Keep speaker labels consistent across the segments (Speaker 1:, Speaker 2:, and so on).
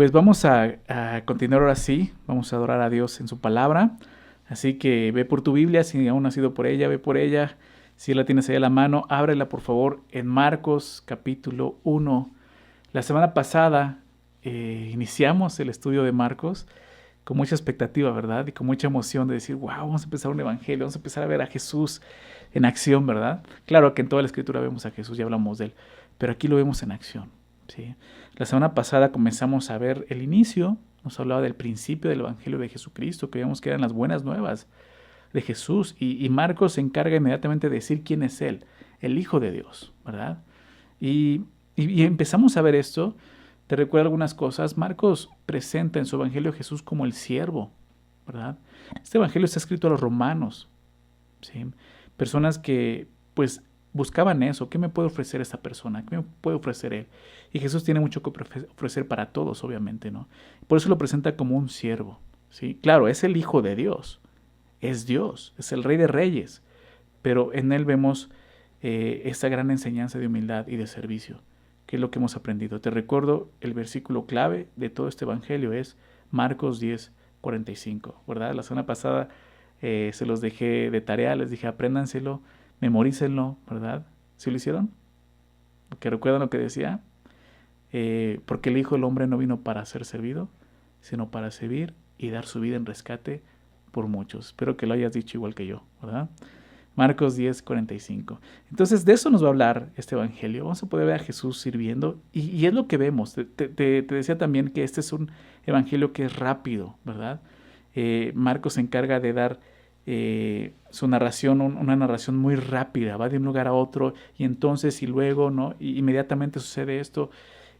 Speaker 1: Pues vamos a continuar ahora sí, vamos a adorar a Dios en su palabra. Así que ve por tu Biblia, si aún no has ido por ella, ve por ella. Si la tienes ahí a la mano, ábrela por favor en Marcos capítulo 1. La semana pasada iniciamos el estudio de Marcos con mucha expectativa, ¿verdad? Y con mucha emoción de decir, wow, vamos a empezar un evangelio, vamos a empezar a ver a Jesús en acción, ¿verdad? Claro que en toda la escritura vemos a Jesús, ya hablamos de él, pero aquí lo vemos en acción, ¿sí? La semana pasada comenzamos a ver el inicio, nos hablaba del principio del evangelio de Jesucristo, que veíamos que eran las buenas nuevas de Jesús, y Marcos se encarga inmediatamente de decir quién es él, el Hijo de Dios, ¿verdad? Y empezamos a ver esto. Te recuerdo algunas cosas. Marcos presenta en su evangelio a Jesús como el siervo, ¿verdad? Este evangelio está escrito a los romanos, ¿sí? Personas que pues buscaban eso. ¿Qué me puede ofrecer esta persona? ¿Qué me puede ofrecer él? Y Jesús tiene mucho que ofrecer para todos, obviamente, ¿no? Por eso lo presenta como un siervo, ¿sí? Claro, es el Hijo de Dios, es el Rey de Reyes, pero en él vemos esta gran enseñanza de humildad y de servicio, que es lo que hemos aprendido. Te recuerdo, el versículo clave de todo este evangelio es Marcos 10:45, ¿verdad? La semana pasada se los dejé de tarea, les dije apréndanselo, memorícenlo, ¿verdad? ¿Sí lo hicieron? ¿Que recuerdan lo que decía? Porque el Hijo del Hombre no vino para ser servido, sino para servir y dar su vida en rescate por muchos. Espero que lo hayas dicho igual que yo, ¿verdad? Marcos 10:45. Entonces de eso nos va a hablar este evangelio. Vamos a poder ver a Jesús sirviendo y es lo que vemos. Te decía también que este es un evangelio que es rápido, ¿verdad? Marcos se encarga de dar su narración, una narración muy rápida, va de un lugar a otro y entonces y luego, ¿no? Y inmediatamente sucede esto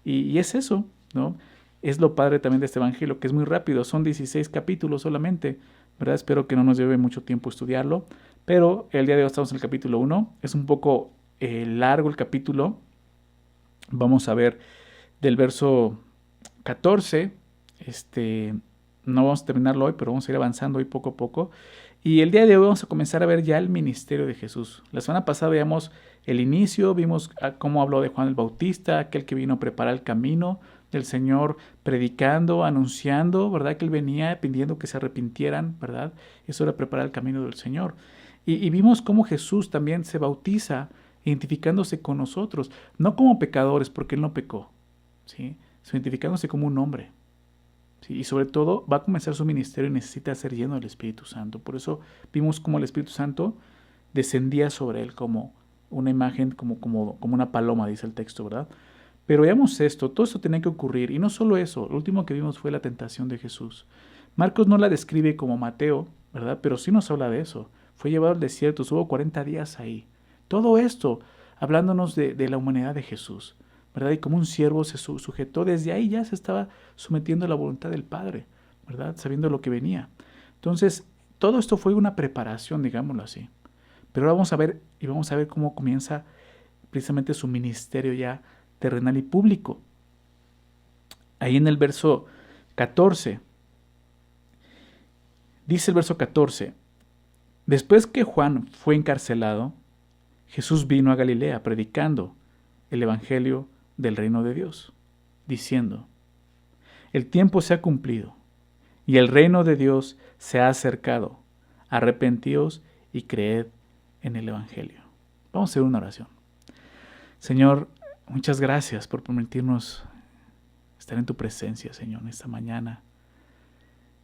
Speaker 1: y es eso, ¿no? Es lo padre también de este evangelio, que es muy rápido, son 16 capítulos solamente, ¿verdad? Espero que no nos lleve mucho tiempo estudiarlo, pero el día de hoy estamos en el capítulo 1, es un poco largo el capítulo, vamos a ver del verso 14, no vamos a terminarlo hoy, pero vamos a ir avanzando hoy poco a poco, y el día de hoy vamos a comenzar a ver ya el ministerio de Jesús. La semana pasada veíamos el inicio, vimos cómo habló de Juan el Bautista, aquel que vino a preparar el camino del Señor, predicando, anunciando, ¿verdad? Que Él venía pidiendo que se arrepintieran, ¿verdad? Eso era preparar el camino del Señor. Y vimos cómo Jesús también se bautiza, identificándose con nosotros, no como pecadores, porque Él no pecó, ¿sí? Sino identificándose como un hombre. ¿Sí? Y sobre todo va a comenzar su ministerio y necesita ser lleno del Espíritu Santo. Por eso vimos cómo el Espíritu Santo descendía sobre Él como una imagen, como una paloma, dice el texto, ¿verdad? Pero veamos esto, todo esto tenía que ocurrir, y no solo eso, lo último que vimos fue la tentación de Jesús. Marcos no la describe como Mateo, ¿verdad? Pero sí nos habla de eso. Fue llevado al desierto, estuvo 40 días ahí. Todo esto hablándonos de la humanidad de Jesús, ¿verdad? Y como un siervo se sujetó, desde ahí ya se estaba sometiendo a la voluntad del Padre, ¿verdad? Sabiendo lo que venía. Entonces, todo esto fue una preparación, digámoslo así. Pero ahora vamos a ver cómo comienza precisamente su ministerio ya terrenal y público. Ahí en el verso 14, dice el verso 14, después que Juan fue encarcelado, Jesús vino a Galilea predicando el evangelio del reino de Dios, diciendo, el tiempo se ha cumplido y el reino de Dios se ha acercado. Arrepentíos y creed en el evangelio. Vamos a hacer una oración. Señor, muchas gracias por permitirnos estar en tu presencia, Señor, en esta mañana.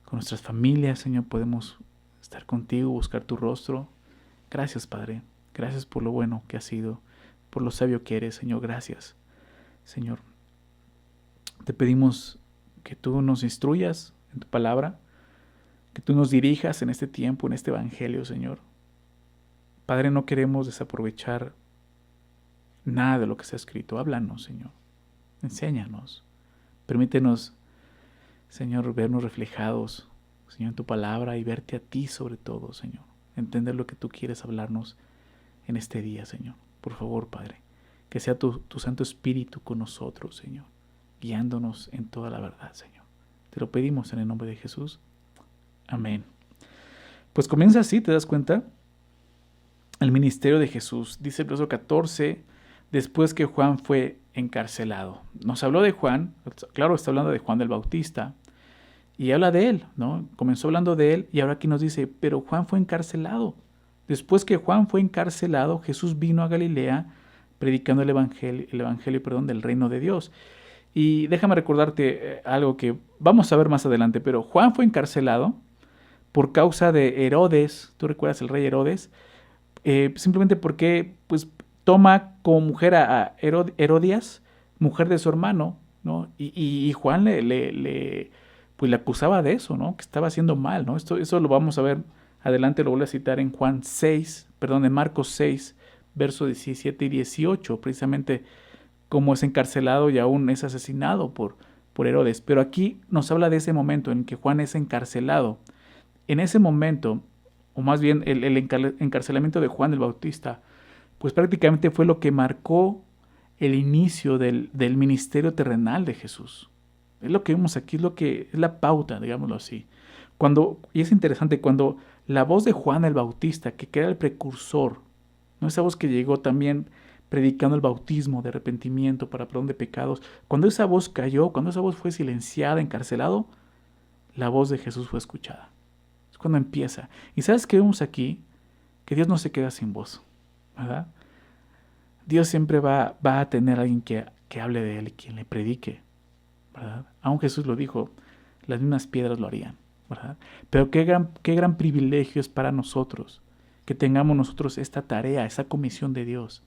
Speaker 1: Con nuestras familias, Señor, podemos estar contigo, buscar tu rostro. Gracias, Padre. Gracias por lo bueno que has sido, por lo sabio que eres, Señor. Gracias, Señor. Te pedimos que tú nos instruyas en tu palabra, que tú nos dirijas en este tiempo, en este evangelio, Señor. Padre, no queremos desaprovechar nada de lo que se ha escrito. Háblanos, Señor. Enséñanos. Permítenos, Señor, vernos reflejados, Señor, en tu palabra y verte a ti sobre todo, Señor. Entender lo que tú quieres hablarnos en este día, Señor. Por favor, Padre, que sea tu Santo Espíritu con nosotros, Señor, guiándonos en toda la verdad, Señor. Te lo pedimos en el nombre de Jesús. Amén. Pues comienza así, ¿te das cuenta? El ministerio de Jesús. Dice el verso 14, después que Juan fue encarcelado. Nos habló de Juan, claro, está hablando de Juan el Bautista, y habla de él, ¿no? Comenzó hablando de él y ahora aquí nos dice, pero Juan fue encarcelado. Después que Juan fue encarcelado, Jesús vino a Galilea predicando el evangelio, del reino de Dios. Y déjame recordarte algo que vamos a ver más adelante, pero Juan fue encarcelado por causa de Herodes. ¿Tú recuerdas el rey Herodes? Simplemente porque pues toma como mujer a Herodias, mujer de su hermano, ¿no? Y Juan pues le acusaba de eso, ¿no? Que estaba haciendo mal, ¿no? Eso lo vamos a ver adelante, lo voy a citar en en Marcos 6, versos 17 y 18, precisamente cómo es encarcelado y aún es asesinado por Herodes. Pero aquí nos habla de ese momento en que Juan es encarcelado. En ese momento, o más bien el encarcelamiento de Juan el Bautista, pues prácticamente fue lo que marcó el inicio del ministerio terrenal de Jesús. Es lo que vemos aquí, es la pauta, digámoslo así. Y es interesante, cuando la voz de Juan el Bautista, que era el precursor, ¿no? Esa voz que llegó también predicando el bautismo de arrepentimiento para perdón de pecados, cuando esa voz cayó, cuando esa voz fue silenciada, encarcelado, la voz de Jesús fue escuchada. Es cuando empieza. ¿Y sabes qué vemos aquí? Que Dios no se queda sin voz, ¿verdad? Dios siempre va a tener a alguien que hable de Él y quien le predique, ¿verdad? Aún Jesús lo dijo, las mismas piedras lo harían, ¿verdad? Pero qué gran privilegio es para nosotros que tengamos nosotros esta tarea, esa comisión de Dios.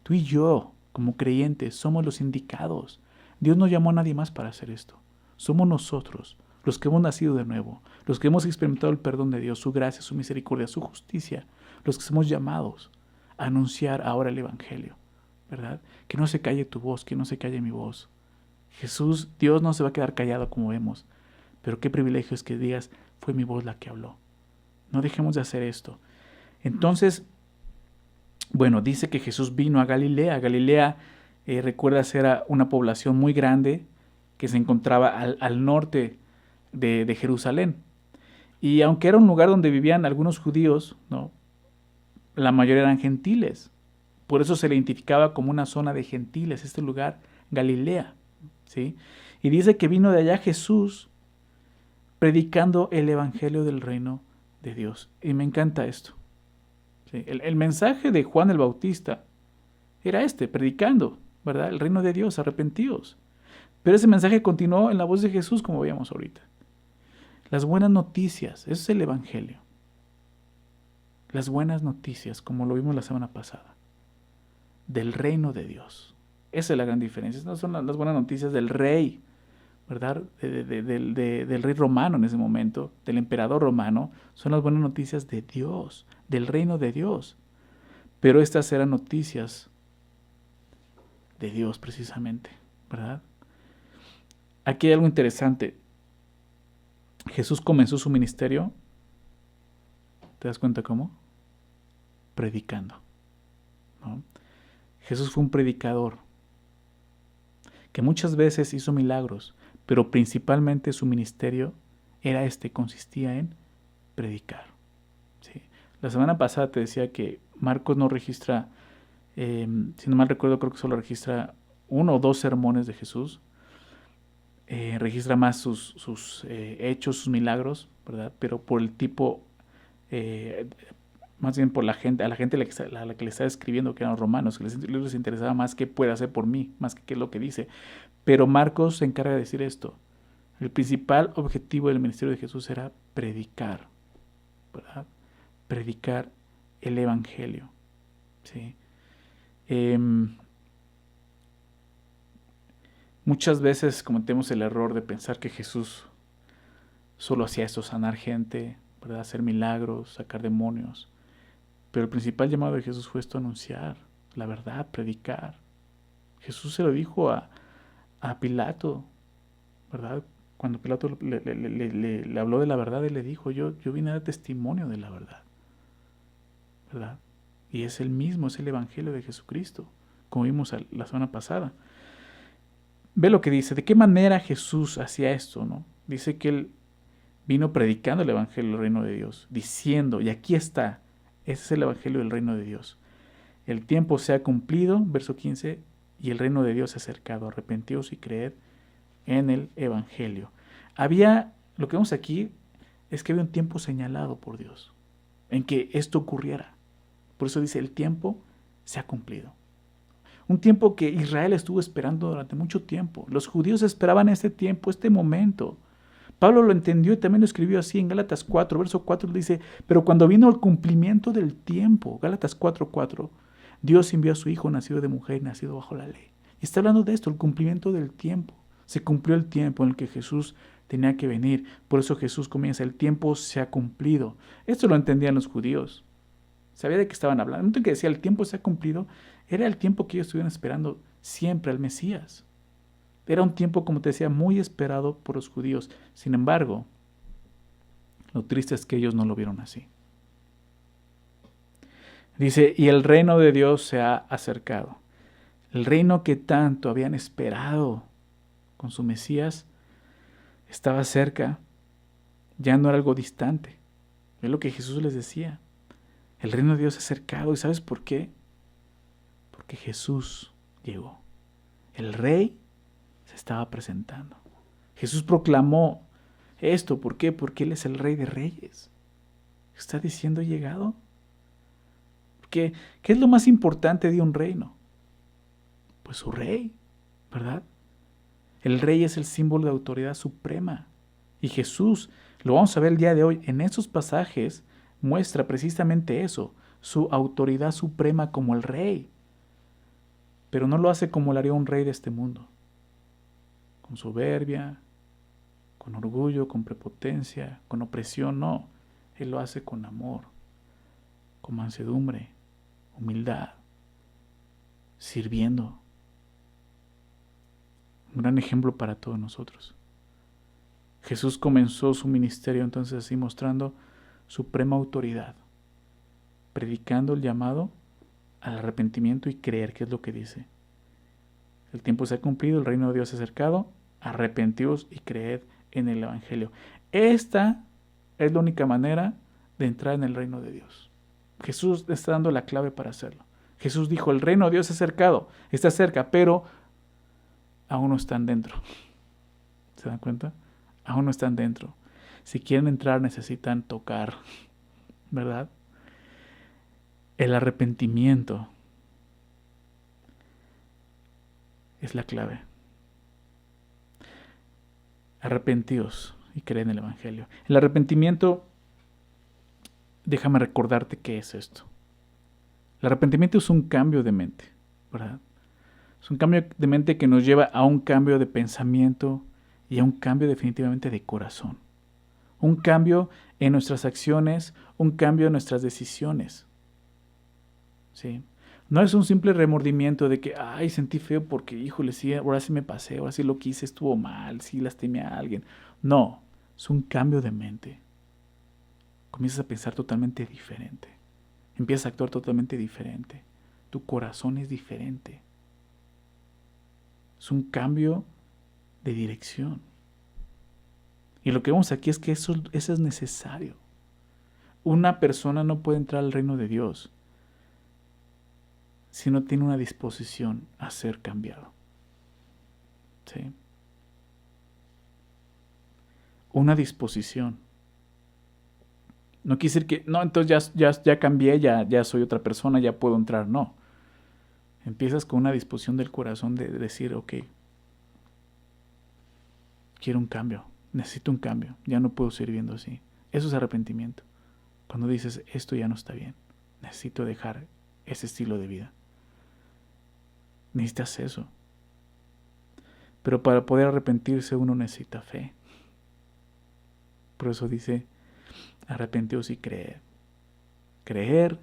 Speaker 1: Tú y yo, como creyentes, somos los indicados. Dios no llamó a nadie más para hacer esto. Somos nosotros, los que hemos nacido de nuevo, los que hemos experimentado el perdón de Dios, su gracia, su misericordia, su justicia, los que somos llamados a anunciar ahora el Evangelio, ¿verdad? Que no se calle tu voz, que no se calle mi voz. Jesús, Dios no se va a quedar callado como vemos, pero qué privilegio es que digas, fue mi voz la que habló. No dejemos de hacer esto. Entonces, bueno, dice que Jesús vino a Galilea. Galilea, recuerda, era una población muy grande que se encontraba al norte de Jerusalén. Y aunque era un lugar donde vivían algunos judíos, ¿no? La mayoría eran gentiles. Por eso se le identificaba como una zona de gentiles, este lugar, Galilea, ¿sí? Y dice que vino de allá Jesús predicando el evangelio del reino de Dios. Y me encanta esto. ¿Sí? El mensaje de Juan el Bautista era predicando, ¿verdad? El reino de Dios, arrepentidos. Pero ese mensaje continuó en la voz de Jesús, como veíamos ahorita. Las buenas noticias, eso es el evangelio. Las buenas noticias, como lo vimos la semana pasada, del reino de Dios. Esa es la gran diferencia. Estas no son las buenas noticias del rey, ¿verdad? Del rey romano en ese momento, del emperador romano. Son las buenas noticias de Dios, del reino de Dios. Pero estas eran noticias de Dios precisamente, ¿verdad? Aquí hay algo interesante. Jesús comenzó su ministerio, ¿te das cuenta cómo? Predicando, ¿no? Jesús fue un predicador que muchas veces hizo milagros, pero principalmente su ministerio era consistía en predicar, ¿sí? La semana pasada te decía que Marcos no registra, si no mal recuerdo, creo que solo registra 1 o 2 sermones de Jesús. Registra más sus hechos, sus milagros, ¿verdad? Pero por el tipo, más bien por la gente a la que le estaba escribiendo, que eran los romanos, que les interesaba más qué puede hacer por mí, más que qué es lo que dice. Pero Marcos se encarga de decir esto. El principal objetivo del ministerio de Jesús era predicar, ¿verdad? Predicar el evangelio, ¿sí? Muchas veces cometemos el error de pensar que Jesús solo hacía esto, sanar gente, ¿verdad? Hacer milagros, sacar demonios. Pero el principal llamado de Jesús fue esto, anunciar la verdad, predicar. Jesús se lo dijo a Pilato, ¿verdad? Cuando Pilato le habló de la verdad, él le dijo, yo vine a dar testimonio de la verdad, ¿verdad? Y es el mismo, es el evangelio de Jesucristo, como vimos la semana pasada. Ve lo que dice, de qué manera Jesús hacía esto, ¿no? Dice que él vino predicando el evangelio del reino de Dios, diciendo, y aquí está, ese es el evangelio del reino de Dios. El tiempo se ha cumplido, verso 15, y el reino de Dios se ha acercado. Arrepentíos y creed en el Evangelio. Lo que vemos aquí es que había un tiempo señalado por Dios en que esto ocurriera. Por eso dice, el tiempo se ha cumplido. Un tiempo que Israel estuvo esperando durante mucho tiempo. Los judíos esperaban este tiempo, este momento. Pablo lo entendió y también lo escribió así en Gálatas 4, verso 4, dice, pero cuando vino el cumplimiento del tiempo, Gálatas 4:4, Dios envió a su Hijo nacido de mujer y nacido bajo la ley. Y está hablando de esto, el cumplimiento del tiempo. Se cumplió el tiempo en el que Jesús tenía que venir. Por eso Jesús comienza, el tiempo se ha cumplido. Esto lo entendían los judíos. Sabía de qué estaban hablando. El momento que decía el tiempo se ha cumplido, era el tiempo que ellos estuvieron esperando siempre al Mesías. Era un tiempo, como te decía, muy esperado por los judíos. Sin embargo, lo triste es que ellos no lo vieron así. Dice, y el reino de Dios se ha acercado. El reino que tanto habían esperado con su Mesías estaba cerca, ya no era algo distante. Es lo que Jesús les decía. El reino de Dios se ha acercado. ¿Y sabes por qué? Porque Jesús llegó. El rey se estaba presentando. Jesús proclamó esto. ¿Por qué? Porque Él es el Rey de Reyes. Está diciendo, he llegado. ¿Qué es lo más importante de un reino? Pues su rey, ¿verdad? El rey es el símbolo de autoridad suprema. Y Jesús, lo vamos a ver el día de hoy, en esos pasajes muestra precisamente eso, su autoridad suprema como el rey. Pero no lo hace como lo haría un rey de este mundo. Con soberbia, con orgullo, con prepotencia, con opresión, no. Él lo hace con amor, con mansedumbre, humildad, sirviendo. Un gran ejemplo para todos nosotros. Jesús comenzó su ministerio entonces así mostrando suprema autoridad, predicando el llamado al arrepentimiento y creer, que es lo que dice. El tiempo se ha cumplido, el reino de Dios se ha acercado, arrepentíos y creed en el Evangelio. Esta es la única manera de entrar en el reino de Dios. Jesús está dando la clave para hacerlo. Jesús dijo, el reino de Dios se ha acercado, está cerca, pero aún no están dentro. ¿Se dan cuenta? Aún no están dentro. Si quieren entrar necesitan tocar, ¿verdad? El arrepentimiento es la clave. Arrepentíos y creed en el Evangelio. El arrepentimiento, déjame recordarte qué es esto. El arrepentimiento es un cambio de mente, ¿verdad? Es un cambio de mente que nos lleva a un cambio de pensamiento y a un cambio definitivamente de corazón. Un cambio en nuestras acciones, un cambio en nuestras decisiones. ¿Sí? No es un simple remordimiento de que, ay, sentí feo porque, híjole, sí, ahora sí me pasé, ahora sí lo que hice estuvo mal, sí lastimé a alguien. No, es un cambio de mente. Comienzas a pensar totalmente diferente. Empiezas a actuar totalmente diferente. Tu corazón es diferente. Es un cambio de dirección. Y lo que vemos aquí es que eso es necesario. Una persona no puede entrar al reino de Dios si no tiene una disposición a ser cambiado. ¿Sí? Una disposición. No quiere decir que, no, entonces ya cambié, ya soy otra persona, ya puedo entrar. No. Empiezas con una disposición del corazón de decir, ok, quiero un cambio, necesito un cambio, ya no puedo seguir viviendo así. Eso es arrepentimiento. Cuando dices, esto ya no está bien, necesito dejar ese estilo de vida. Necesitas eso. Pero para poder arrepentirse uno necesita fe. Por eso dice, arrepentíos y creed. Creer,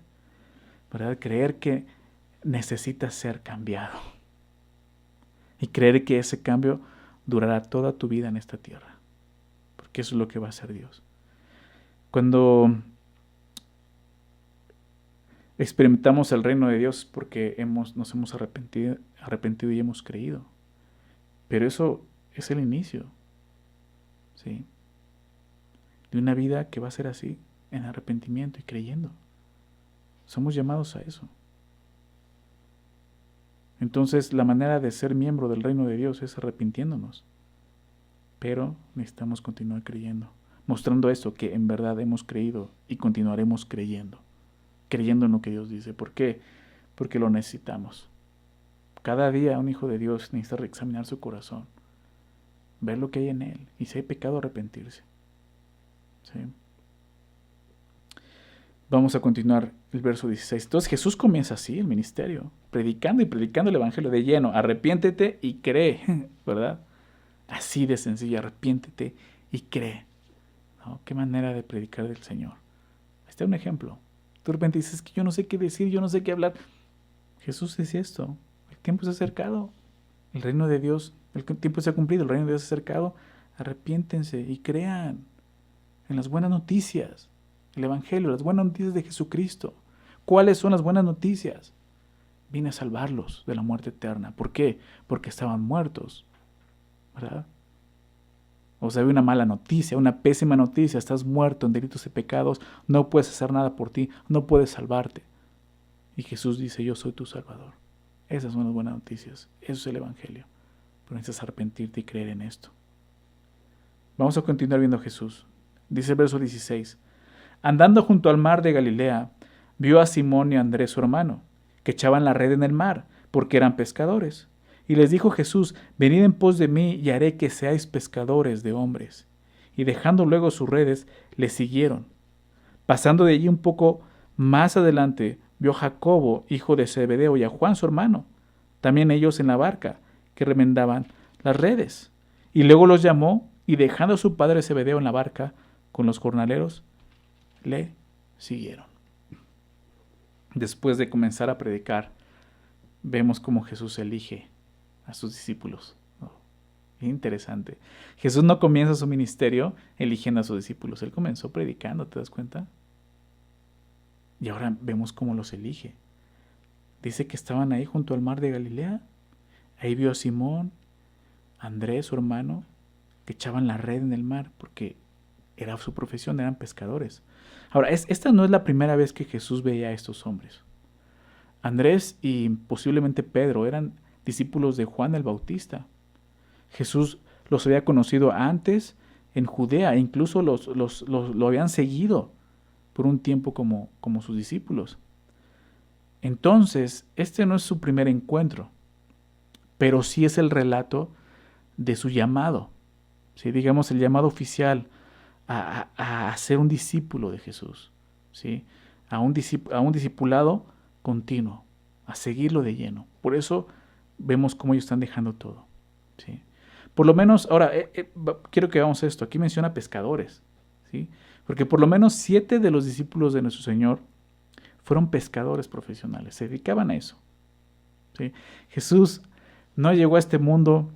Speaker 1: ¿verdad? Creer que necesitas ser cambiado. Y creer que ese cambio durará toda tu vida en esta tierra. Porque eso es lo que va a hacer Dios. Cuando experimentamos el reino de Dios porque nos hemos arrepentido y hemos creído. Pero eso es el inicio, ¿sí? De una vida que va a ser así, en arrepentimiento y creyendo. Somos llamados a eso. Entonces, la manera de ser miembro del reino de Dios es arrepintiéndonos. Pero necesitamos continuar creyendo, mostrando esto, que en verdad hemos creído y continuaremos creyendo en lo que Dios dice. ¿Por qué? Porque lo necesitamos. Cada día un hijo de Dios necesita reexaminar su corazón, ver lo que hay en él, y si hay pecado, arrepentirse. ¿Sí? Vamos a continuar el verso 16. Entonces Jesús comienza así el ministerio, predicando el evangelio de lleno. Arrepiéntete y cree, ¿verdad? Así de sencillo, arrepiéntete y cree. ¿No? Qué manera de predicar del Señor. Este es un ejemplo. Tú de repente dices que yo no sé qué decir, yo no sé qué hablar. Jesús decía esto: el tiempo se ha acercado, el reino de Dios, el tiempo se ha cumplido, el reino de Dios se ha acercado. Arrepiéntense y crean en las buenas noticias, el evangelio, las buenas noticias de Jesucristo. ¿Cuáles son las buenas noticias? Vine a salvarlos de la muerte eterna. ¿Por qué? Porque estaban muertos, ¿verdad? O sea, había una mala noticia, una pésima noticia: estás muerto en delitos y pecados, no puedes hacer nada por ti, no puedes salvarte. Y Jesús dice: yo soy tu Salvador. Esas son las buenas noticias, eso es el evangelio. Pero necesitas arrepentirte y creer en esto. Vamos a continuar viendo a Jesús. Dice el verso 16: andando junto al mar de Galilea, vio a Simón y a Andrés su hermano, que echaban la red en el mar, porque eran pescadores. Y les dijo Jesús: venid en pos de mí, y haré que seáis pescadores de hombres. Y dejando luego sus redes, le siguieron. Pasando de allí un poco más adelante, vio a Jacobo, hijo de Zebedeo, y a Juan su hermano, también ellos en la barca, que remendaban las redes. Y luego los llamó, y dejando a su padre Zebedeo en la barca con los jornaleros, le siguieron. Después de comenzar a predicar, vemos cómo Jesús elige a sus discípulos. Interesante. Jesús no comienza su ministerio eligiendo a sus discípulos. Él comenzó predicando, ¿te das cuenta? Y ahora vemos cómo los elige. Dice que estaban ahí junto al mar de Galilea. Ahí vio a Simón, a Andrés, su hermano, que echaban la red en el mar, porque era su profesión, eran pescadores. Ahora, esta no es la primera vez que Jesús veía a estos hombres. Andrés y posiblemente Pedro eran discípulos de Juan el Bautista. Jesús los había conocido antes en Judea, e incluso lo habían seguido por un tiempo como sus discípulos. Entonces, este no es su primer encuentro, pero sí es el relato de su llamado, ¿sí? Digamos, el llamado oficial a ser un discípulo de Jesús, ¿sí? A un discipulado continuo, a seguirlo de lleno. Por eso vemos cómo ellos están dejando todo, ¿sí? Por lo menos, ahora, quiero que veamos esto. Aquí menciona pescadores, ¿sí? Porque por lo menos 7 de los discípulos de nuestro Señor fueron pescadores profesionales, se dedicaban a eso, ¿sí? Jesús no llegó a este mundo,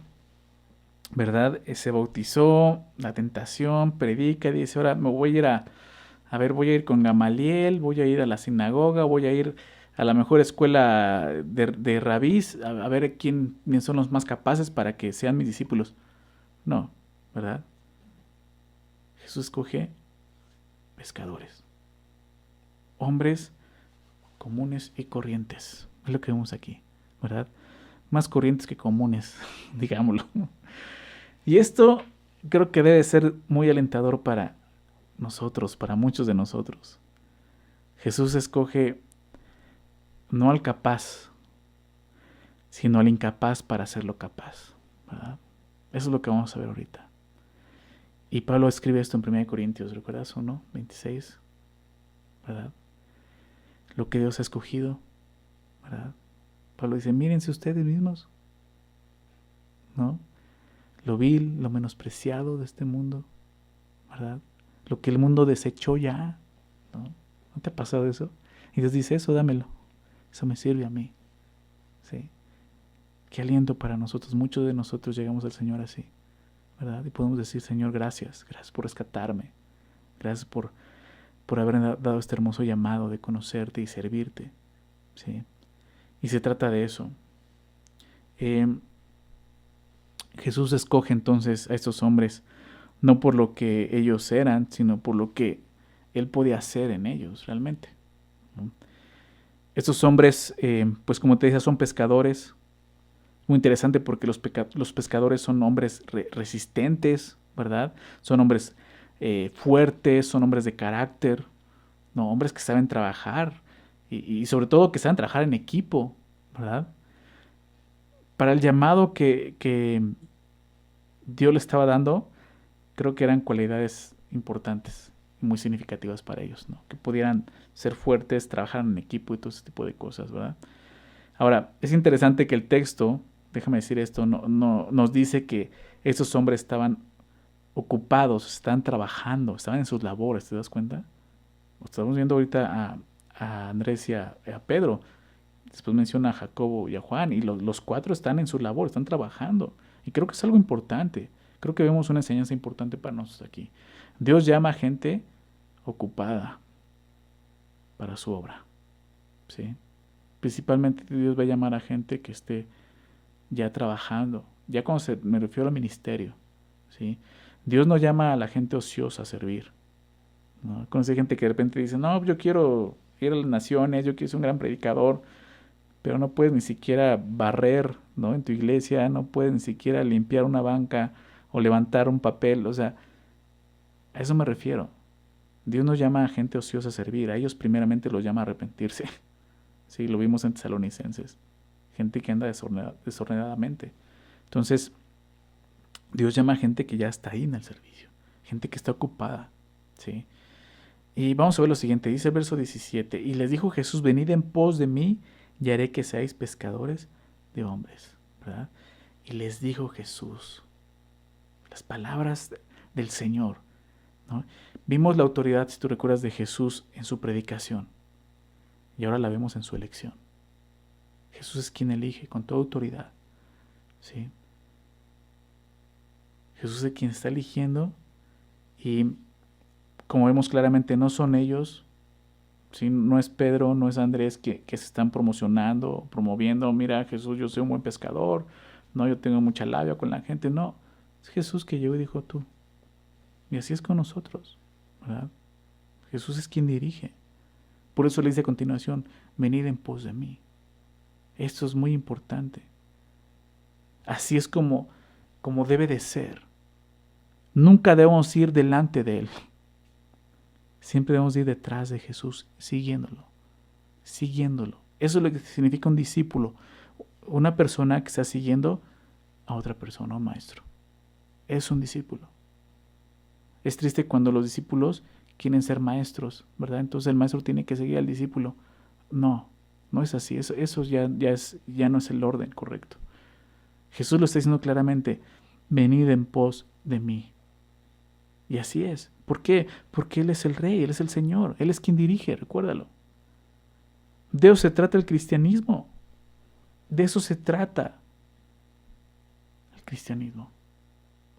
Speaker 1: ¿verdad? Se bautizó, la tentación, predica, dice: ahora me voy a ir voy a ir con Gamaliel, voy a ir a la sinagoga, voy a ir a la mejor escuela de rabís, a ver quién son los más capaces para que sean mis discípulos. No, ¿verdad? Jesús escoge pescadores, hombres comunes y corrientes. Es lo que vemos aquí, ¿verdad? Más corrientes que comunes, digámoslo. Y esto creo que debe ser muy alentador para nosotros, para muchos de nosotros. Jesús escoge no al capaz, sino al incapaz para hacerlo capaz, ¿verdad? Eso es lo que vamos a ver ahorita. Y Pablo escribe esto en 1 Corintios, ¿recuerdas? 1:26, ¿verdad? Lo que Dios ha escogido, ¿verdad? Pablo dice: mírense ustedes mismos, ¿no? Lo vil, lo menospreciado de este mundo, ¿verdad? Lo que el mundo desechó ya, ¿no? ¿No te ha pasado eso? Y Dios dice: eso dámelo, eso me sirve a mí, ¿sí? Qué aliento para nosotros. Muchos de nosotros llegamos al Señor así, ¿verdad? Y podemos decir: Señor, gracias por rescatarme, gracias por haber dado este hermoso llamado de conocerte y servirte, ¿sí? Y se trata de eso. Jesús escoge entonces a estos hombres no por lo que ellos eran, sino por lo que Él podía hacer en ellos realmente, ¿no? Estos hombres, pues como te decía, son pescadores, Muy interesante porque los pescadores son hombres resistentes, ¿verdad? Son hombres fuertes, son hombres de carácter, no, hombres que saben trabajar y sobre todo que saben trabajar en equipo, ¿verdad? Para el llamado que Dios le estaba dando, creo que eran cualidades importantes y muy significativas para ellos, ¿no? Que pudieran ser fuertes, trabajar en equipo y todo ese tipo de cosas, ¿verdad? Ahora, es interesante que el texto, déjame decir esto, nos dice que esos hombres estaban ocupados, estaban trabajando, estaban en sus labores, ¿te das cuenta? Estamos viendo ahorita a Andrés y a Pedro, después menciona a Jacobo y a Juan, y los cuatro están en su labor, están trabajando. Y creo que es algo importante. Creo que vemos una enseñanza importante para nosotros aquí. Dios llama a gente ocupada para su obra, ¿sí? Principalmente Dios va a llamar a gente que esté ya trabajando, ya cuando me refiero al ministerio, ¿sí? Dios no llama a la gente ociosa a servir, ¿no? Conoce gente que de repente dice, no, yo quiero ir a las naciones, yo quiero ser un gran predicador, pero no puedes ni siquiera barrer, ¿no? En tu iglesia, no puedes ni siquiera limpiar una banca o levantar un papel, o sea, a eso me refiero. Dios no llama a gente ociosa a servir, a ellos primeramente los llama a arrepentirse. Sí, lo vimos en Tesalonicenses, gente que anda desordenadamente. Entonces, Dios llama a gente que ya está ahí en el servicio, gente que está ocupada, ¿sí? Y vamos a ver lo siguiente, dice el verso 17, y les dijo Jesús, venid en pos de mí y haré que seáis pescadores de hombres, ¿verdad? Y les dijo Jesús, las palabras del Señor, ¿no? Vimos la autoridad, si tú recuerdas, de Jesús en su predicación, y ahora la vemos en su elección. Jesús es quien elige con toda autoridad, ¿sí? Jesús es quien está eligiendo y como vemos claramente no son ellos, ¿sí? No es Pedro, no es Andrés que se están promocionando, promoviendo, mira Jesús, yo soy un buen pescador, no, yo tengo mucha labia con la gente, no, es Jesús que llegó y dijo tú. Y así es con nosotros, ¿verdad? Jesús es quien dirige. Por eso le dice a continuación, venid en pos de mí. Esto es muy importante. Así es como debe de ser. Nunca debemos ir delante de Él. Siempre debemos ir detrás de Jesús, siguiéndolo. Eso es lo que significa un discípulo. Una persona que está siguiendo a otra persona, un maestro. Es un discípulo. Es triste cuando los discípulos quieren ser maestros, ¿verdad? Entonces el maestro tiene que seguir al discípulo. No es así. Eso ya no es el orden correcto. Jesús lo está diciendo claramente, venid en pos de mí. Y así es. ¿Por qué? Porque Él es el Rey, Él es el Señor, Él es quien dirige, recuérdalo. De eso se trata el cristianismo. De eso se trata el cristianismo.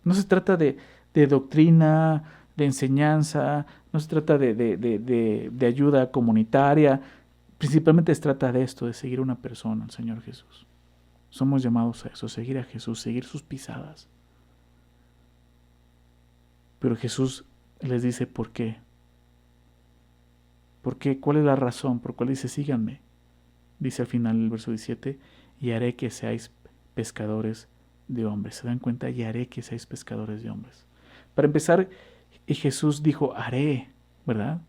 Speaker 1: No se trata de doctrina, de enseñanza, no se trata de ayuda comunitaria. Principalmente se trata de esto, de seguir a una persona, al Señor Jesús. Somos llamados a eso, seguir a Jesús, seguir sus pisadas. Pero Jesús les dice, ¿por qué? ¿Por qué? ¿Cuál es la razón? ¿Por cuál dice, síganme? Dice al final el verso 17, y haré que seáis pescadores de hombres. ¿Se dan cuenta? Y haré que seáis pescadores de hombres. Para empezar, Jesús dijo, haré, ¿verdad?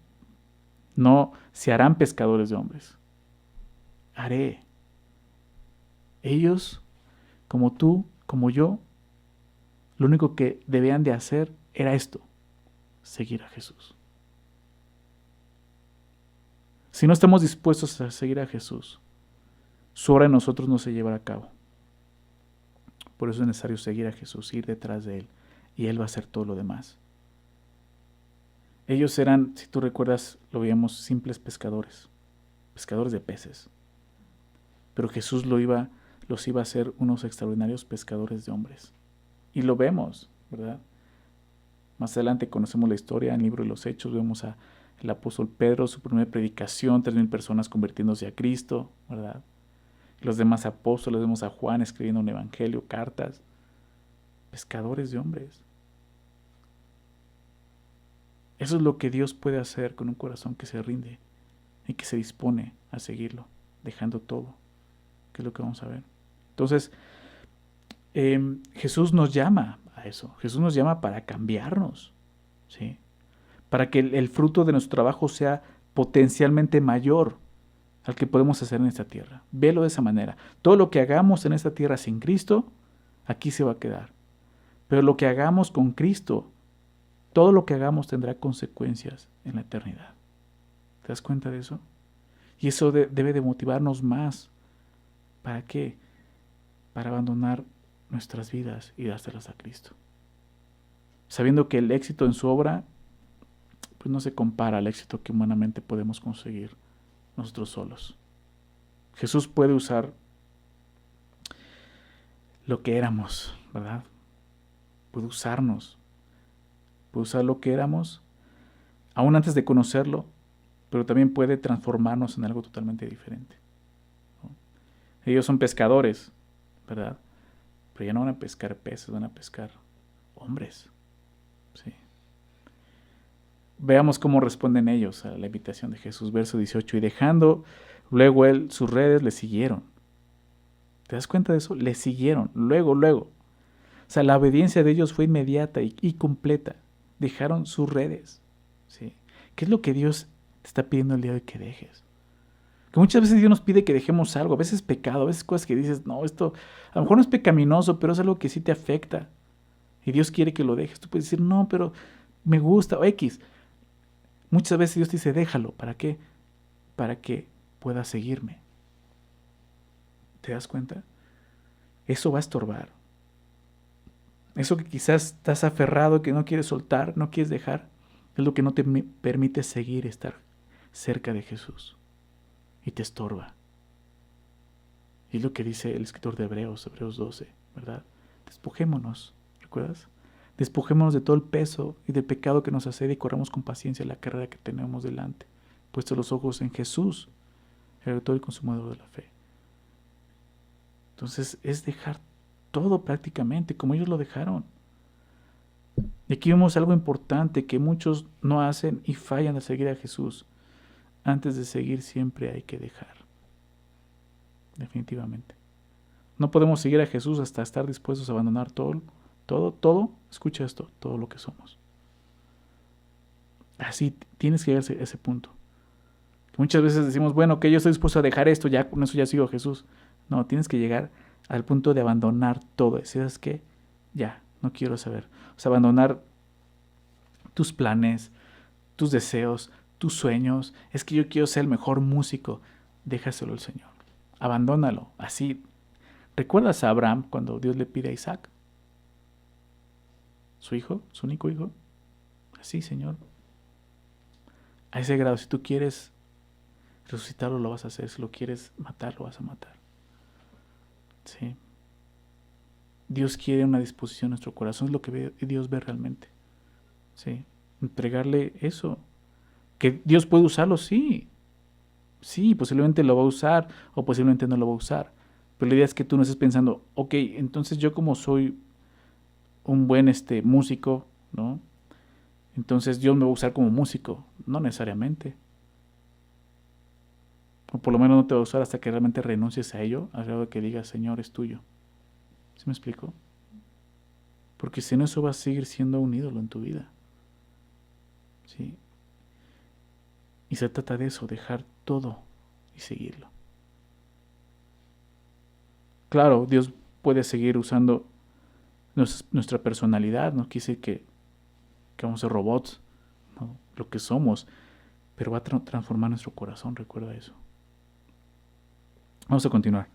Speaker 1: No, se harán pescadores de hombres. Haré. Ellos, como tú, como yo, lo único que debían de hacer era esto, seguir a Jesús. Si no estamos dispuestos a seguir a Jesús, su obra en nosotros no se llevará a cabo. Por eso es necesario seguir a Jesús, ir detrás de Él, y Él va a hacer todo lo demás. Ellos eran, si tú recuerdas, lo veíamos, simples pescadores de peces. Pero Jesús los iba a hacer unos extraordinarios pescadores de hombres. Y lo vemos, ¿verdad? Más adelante conocemos la historia en el libro de los Hechos, vemos al apóstol Pedro, su primera predicación, 3,000 personas convirtiéndose a Cristo, ¿verdad? Los demás apóstoles, vemos a Juan escribiendo un evangelio, cartas, pescadores de hombres. Eso es lo que Dios puede hacer con un corazón que se rinde y que se dispone a seguirlo, dejando todo, que es lo que vamos a ver. Entonces, Jesús nos llama a eso. Jesús nos llama para cambiarnos, ¿sí? Para que el fruto de nuestro trabajo sea potencialmente mayor al que podemos hacer en esta tierra. Velo de esa manera. Todo lo que hagamos en esta tierra sin Cristo, aquí se va a quedar. Pero lo que hagamos con Cristo, todo lo que hagamos tendrá consecuencias en la eternidad. ¿Te das cuenta de eso? Y eso debe de motivarnos más. ¿Para qué? Para abandonar nuestras vidas y dárselas a Cristo. Sabiendo que el éxito en su obra pues no se compara al éxito que humanamente podemos conseguir nosotros solos. Jesús puede usar lo que éramos, ¿verdad? Puede usarnos. Puede usar lo que éramos aún antes de conocerlo, pero también puede transformarnos en algo totalmente diferente, ¿no? Ellos son pescadores, ¿verdad? Pero ya no van a pescar peces, van a pescar hombres. Sí. Veamos cómo responden ellos a la invitación de Jesús. Verso 18. Y dejando luego él sus redes, le siguieron. ¿Te das cuenta de eso? Le siguieron. Luego. O sea, la obediencia de ellos fue inmediata y completa. Dejaron sus redes. ¿Sí? ¿Qué es lo que Dios te está pidiendo el día de hoy que dejes? Que muchas veces Dios nos pide que dejemos algo. A veces pecado, a veces cosas que dices, no, esto a lo mejor no es pecaminoso, pero es algo que sí te afecta. Y Dios quiere que lo dejes. Tú puedes decir, no, pero me gusta, o X. Muchas veces Dios te dice, déjalo. ¿Para qué? Para que puedas seguirme. ¿Te das cuenta? Eso va a estorbar. Eso que quizás estás aferrado, que no quieres soltar, no quieres dejar, es lo que no te permite seguir, estar cerca de Jesús. Y te estorba. Y es lo que dice el escritor de Hebreos 12, ¿verdad? Despojémonos, ¿recuerdas? Despojémonos de todo el peso y del pecado que nos asedia y corramos con paciencia la carrera que tenemos delante, puestos los ojos en Jesús, el autor y consumador de la fe. Entonces es dejar todo prácticamente, como ellos lo dejaron. Y aquí vemos algo importante que muchos no hacen y fallan al seguir a Jesús. Antes de seguir siempre hay que dejar. Definitivamente. No podemos seguir a Jesús hasta estar dispuestos a abandonar todo, escucha esto, todo lo que somos. Así tienes que llegar a ese punto. Muchas veces decimos, bueno, que yo estoy dispuesto a dejar esto, ya con eso ya sigo a Jesús. No, tienes que llegar al punto de abandonar todo. ¿Sabes qué? Ya, no quiero saber. O sea, abandonar tus planes, tus deseos, tus sueños. Es que yo quiero ser el mejor músico. Déjaselo al Señor. Abandónalo. Así. ¿Recuerdas a Abraham cuando Dios le pide a Isaac? Su hijo, su único hijo. Así, Señor. A ese grado, si tú quieres resucitarlo, lo vas a hacer. Si lo quieres matar, lo vas a matar. Sí. Dios quiere una disposición en nuestro corazón. Es lo que Dios ve realmente. Sí. Entregarle eso. ¿Que Dios puede usarlo? Sí. Sí, posiblemente lo va a usar o posiblemente no lo va a usar. Pero la idea es que tú no estés pensando, ok, entonces yo como soy un buen músico, ¿no? Entonces Dios me va a usar como músico. No necesariamente. O por lo menos no te va a usar hasta que realmente renuncies a ello, al grado de que digas, Señor, es tuyo. ¿Sí me explico? Porque si no, eso va a seguir siendo un ídolo en tu vida. ¿Sí? Y se trata de eso, dejar todo y seguirlo. Claro, Dios puede seguir usando nuestra personalidad, no quiere decir que vamos a ser robots, ¿no? Lo que somos, pero va a transformar nuestro corazón, recuerda eso. Vamos a continuar.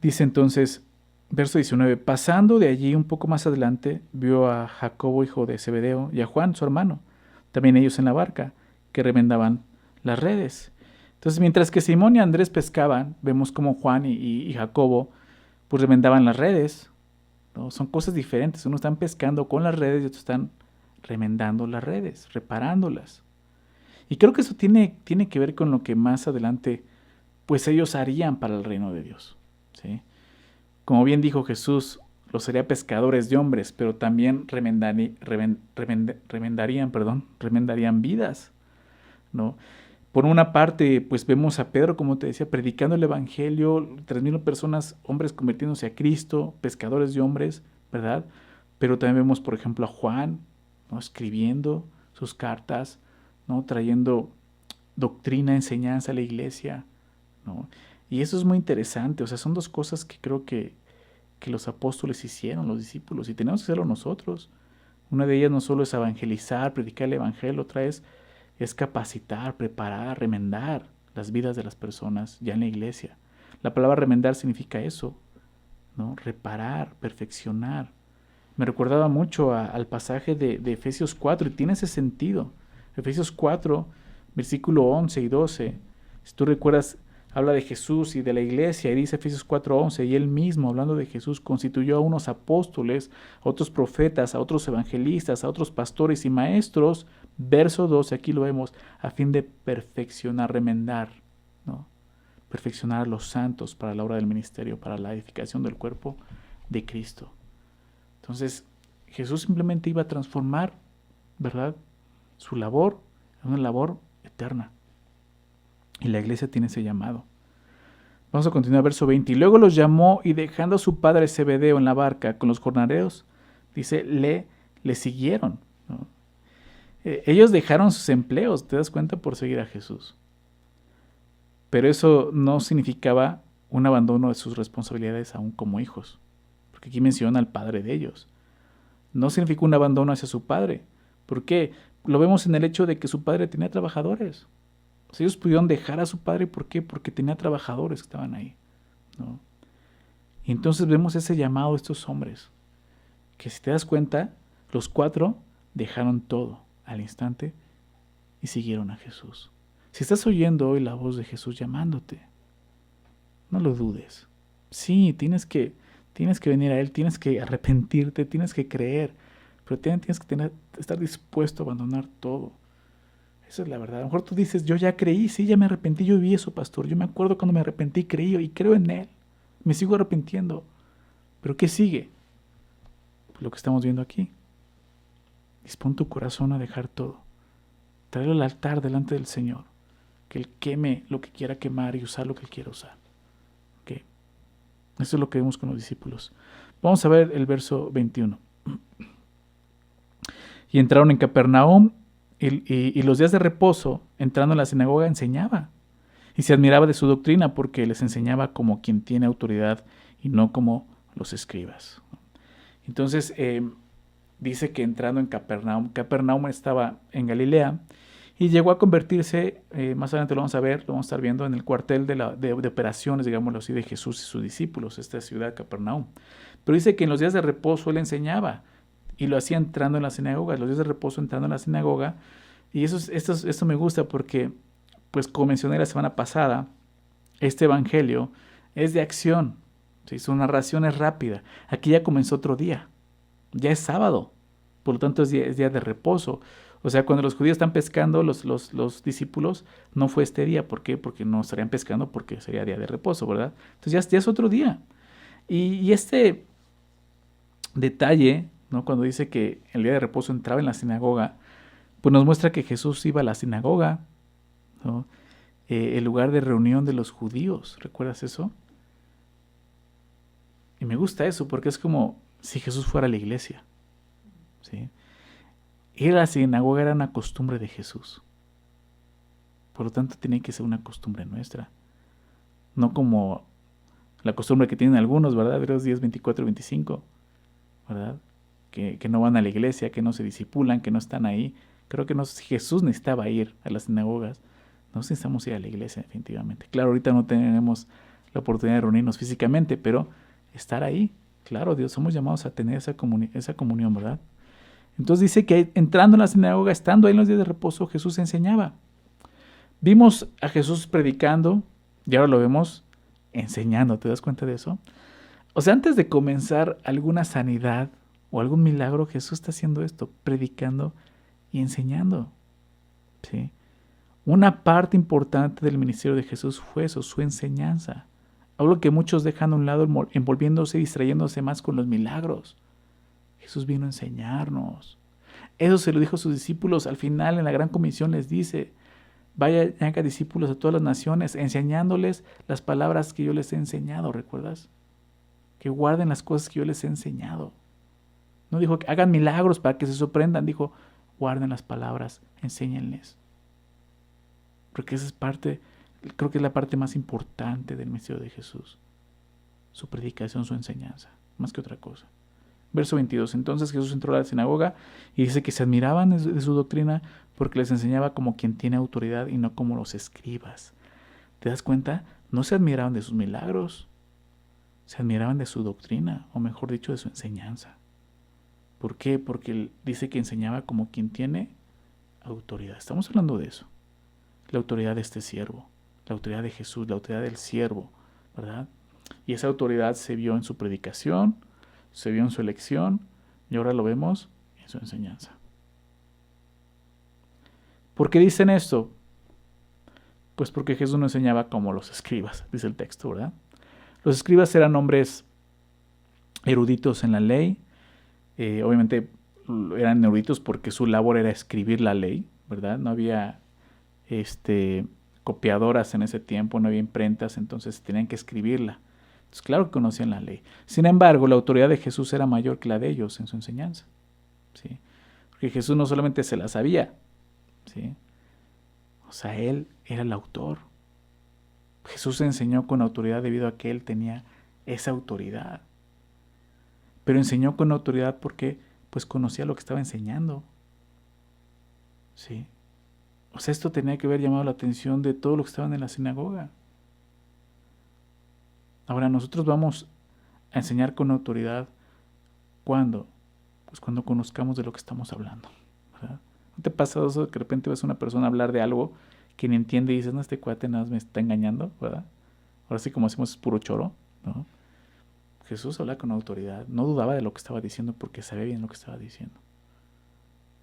Speaker 1: Dice entonces, verso 19, pasando de allí un poco más adelante, vio a Jacobo, hijo de Zebedeo, y a Juan, su hermano, también ellos en la barca, que remendaban las redes. Entonces, mientras que Simón y Andrés pescaban, vemos como Juan y Jacobo pues remendaban las redes, ¿no? Son cosas diferentes. Unos están pescando con las redes y otros están remendando las redes, reparándolas. Y creo que eso tiene que ver con lo que más adelante pues ellos harían para el reino de Dios, ¿sí? Como bien dijo Jesús, los haría pescadores de hombres, pero también remendarían vidas, ¿no? Por una parte, pues vemos a Pedro, como te decía, predicando el Evangelio, 3,000 personas, hombres convirtiéndose a Cristo, pescadores de hombres, ¿verdad? Pero también vemos, por ejemplo, a Juan, ¿no? Escribiendo sus cartas, ¿no? Trayendo doctrina, enseñanza a la iglesia, ¿no? Y eso es muy interesante, o sea, son dos cosas que creo que los apóstoles hicieron, los discípulos, y tenemos que hacerlo nosotros. Una de ellas no solo es evangelizar, predicar el Evangelio, otra es capacitar, preparar, remendar las vidas de las personas ya en la iglesia. La palabra remendar significa eso, ¿no? Reparar, perfeccionar. Me recordaba mucho al pasaje de Efesios 4 y tiene ese sentido. Efesios 4, versículo 11 y 12. Si tú recuerdas, habla de Jesús y de la iglesia y dice Efesios 4:11, y él mismo, hablando de Jesús, constituyó a unos apóstoles, a otros profetas, a otros evangelistas, a otros pastores y maestros. Verso 12, aquí lo vemos, a fin de perfeccionar, remendar, ¿no? Perfeccionar a los santos para la obra del ministerio, para la edificación del cuerpo de Cristo. Entonces, Jesús simplemente iba a transformar, ¿verdad?, su labor en una labor eterna. Y la iglesia tiene ese llamado. Vamos a continuar, verso 20. Y luego los llamó y dejando a su padre Zebedeo en la barca con los jornaleros, dice, le siguieron, ¿no? Ellos dejaron sus empleos, ¿te das cuenta?, por seguir a Jesús. Pero eso no significaba un abandono de sus responsabilidades aún como hijos. Porque aquí menciona al padre de ellos. No significó un abandono hacia su padre. ¿Por qué? Lo vemos en el hecho de que su padre tenía trabajadores. O sea, ellos pudieron dejar a su padre, ¿por qué? Porque tenía trabajadores que estaban ahí, ¿no? Y entonces vemos ese llamado de estos hombres, que si te das cuenta, los 4 dejaron todo al instante y siguieron a Jesús. Si estás oyendo hoy la voz de Jesús llamándote, no lo dudes. Sí, tienes que venir a Él, tienes que arrepentirte, tienes que creer, pero tienes que estar dispuesto a abandonar todo. Esa es la verdad. A lo mejor tú dices, yo ya creí, sí, ya me arrepentí, yo vi eso, pastor. Yo me acuerdo cuando me arrepentí, creí y creo en Él. Me sigo arrepintiendo. ¿Pero qué sigue? Pues lo que estamos viendo aquí. Dispón tu corazón a dejar todo. Tráelo al altar delante del Señor. Que Él queme lo que quiera quemar y usar lo que Él quiera usar. ¿Okay? Eso es lo que vemos con los discípulos. Vamos a ver el verso 21. Y entraron en Capernaum y los días de reposo, entrando en la sinagoga, enseñaba. Y se admiraba de su doctrina porque les enseñaba como quien tiene autoridad y no como los escribas. Entonces, dice que entrando en Capernaum estaba en Galilea y llegó a convertirse, más adelante lo vamos a ver, lo vamos a estar viendo, en el cuartel de operaciones, digámoslo así, de Jesús y sus discípulos, esta ciudad Capernaum. Pero dice que en los días de reposo él enseñaba y lo hacía entrando en la sinagoga, los días de reposo entrando en la sinagoga. Y esto me gusta porque, pues como mencioné la semana pasada, este evangelio es de acción, ¿sí? Su narración es rápida. Aquí ya comenzó otro día, ya es sábado, por lo tanto es día de reposo. O sea, cuando los judíos están pescando, los discípulos, no fue este día. ¿Por qué? Porque no estarían pescando porque sería día de reposo, ¿verdad? Entonces ya es otro día. Y este detalle, ¿no?, cuando dice que el día de reposo entraba en la sinagoga, pues nos muestra que Jesús iba a la sinagoga, ¿no? El lugar de reunión de los judíos. ¿Recuerdas eso? Y me gusta eso porque es como si Jesús fuera a la iglesia, ¿sí? Ir a la sinagoga era una costumbre de Jesús. Por lo tanto, tiene que ser una costumbre nuestra. No como la costumbre que tienen algunos, ¿verdad? De los días 24 y 25, ¿verdad? Que no van a la iglesia, que no se discipulan, que no están ahí. Creo que Jesús necesitaba ir a las sinagogas. No necesitamos ir a la iglesia, definitivamente. Claro, ahorita no tenemos la oportunidad de reunirnos físicamente, pero estar ahí. Claro, Dios, somos llamados a tener esa comunión, ¿verdad? Entonces dice que entrando en la sinagoga, estando ahí en los días de reposo, Jesús enseñaba. Vimos a Jesús predicando y ahora lo vemos enseñando. ¿Te das cuenta de eso? O sea, antes de comenzar alguna sanidad o algún milagro, Jesús está haciendo esto, predicando y enseñando, ¿sí? Una parte importante del ministerio de Jesús fue eso, su enseñanza. Algo que muchos dejan a un lado, envolviéndose y distrayéndose más con los milagros. Jesús vino a enseñarnos. Eso se lo dijo a sus discípulos. Al final, en la gran comisión, les dice, vaya y haga discípulos a todas las naciones, enseñándoles las palabras que yo les he enseñado, ¿recuerdas? Que guarden las cosas que yo les he enseñado. No dijo que hagan milagros para que se sorprendan, dijo, guarden las palabras, enséñenles. Porque esa es parte, creo que es la parte más importante del ministerio de Jesús. Su predicación, su enseñanza, más que otra cosa. Verso 22. Entonces Jesús entró a la sinagoga y dice que se admiraban de su doctrina porque les enseñaba como quien tiene autoridad y no como los escribas. ¿Te das cuenta? No se admiraban de sus milagros, se admiraban de su doctrina, o mejor dicho, de su enseñanza. ¿Por qué? Porque él dice que enseñaba como quien tiene autoridad. Estamos hablando de eso. La autoridad de este siervo, la autoridad de Jesús, la autoridad del siervo, ¿verdad? Y esa autoridad se vio en su predicación, se vio en su elección y ahora lo vemos en su enseñanza. ¿Por qué dicen esto? Pues porque Jesús no enseñaba como los escribas, dice el texto, ¿verdad? Los escribas eran hombres eruditos en la ley, obviamente eran eruditos porque su labor era escribir la ley, ¿verdad? No había copiadoras en ese tiempo, no había imprentas, entonces tenían que escribirla. Entonces, claro que conocían la ley. Sin embargo, la autoridad de Jesús era mayor que la de ellos en su enseñanza, ¿sí? Porque Jesús no solamente se la sabía, ¿sí? O sea, Él era el autor. Jesús enseñó con autoridad debido a que Él tenía esa autoridad. Pero enseñó con autoridad porque pues conocía lo que estaba enseñando, ¿sí? O sea, esto tenía que haber llamado la atención de todos los que estaban en la sinagoga. Ahora, nosotros vamos a enseñar con autoridad, ¿cuándo? Pues cuando conozcamos de lo que estamos hablando, ¿verdad? ¿No te pasa eso que de repente ves a una persona hablar de algo que ni entiende y dices, no, este cuate nada más me está engañando, ¿verdad? Ahora sí, como decimos, es puro choro, ¿no? Jesús habla con autoridad, no dudaba de lo que estaba diciendo porque sabía bien lo que estaba diciendo.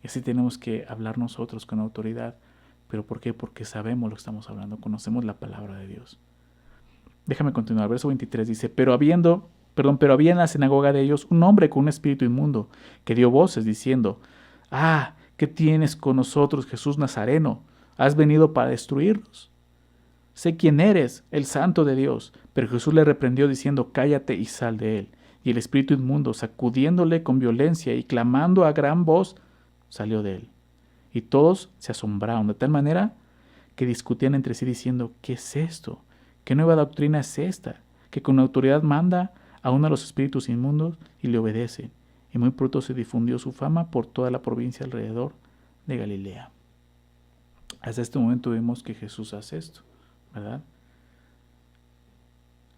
Speaker 1: Y así tenemos que hablar nosotros con autoridad. ¿Pero por qué? Porque sabemos lo que estamos hablando, conocemos la palabra de Dios. Déjame continuar, verso 23 dice, pero había en la sinagoga de ellos un hombre con un espíritu inmundo, que dio voces diciendo, ah, ¿qué tienes con nosotros, Jesús Nazareno? ¿Has venido para destruirnos? Sé quién eres, el santo de Dios. Pero Jesús le reprendió diciendo, cállate y sal de él. Y el espíritu inmundo, sacudiéndole con violencia y clamando a gran voz, salió de él. Y todos se asombraron de tal manera que discutían entre sí diciendo, ¿qué es esto? ¿Qué nueva doctrina es esta? Que con autoridad manda a uno de los espíritus inmundos y le obedece. Y muy pronto se difundió su fama por toda la provincia alrededor de Galilea. Hasta este momento vemos que Jesús hace esto, ¿verdad?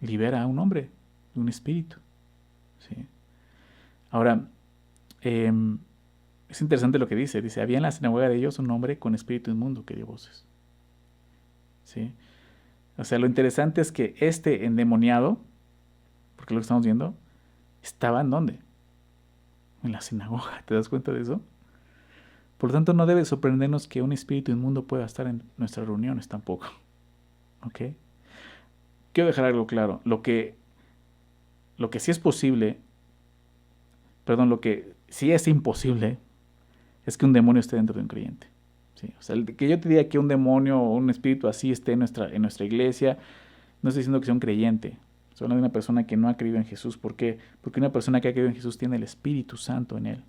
Speaker 1: Libera a un hombre de un espíritu, ¿sí? Ahora, es interesante lo que dice. Dice, había en la sinagoga de ellos un hombre con espíritu inmundo que dio voces, ¿sí? O sea, lo interesante es que este endemoniado, porque lo que estamos viendo, estaba ¿en dónde? En la sinagoga. ¿Te das cuenta de eso? Por lo tanto, no debe sorprendernos que un espíritu inmundo pueda estar en nuestras reuniones tampoco. ¿Ok? Quiero dejar algo claro. Lo que sí es posible, lo que sí es imposible, es que un demonio esté dentro de un creyente. ¿Sí? O sea, que yo te diga que un demonio o un espíritu así esté en nuestra iglesia, no estoy diciendo que sea un creyente. Estoy hablando de una persona que no ha creído en Jesús. ¿Por qué? Porque una persona que ha creído en Jesús tiene el Espíritu Santo en él.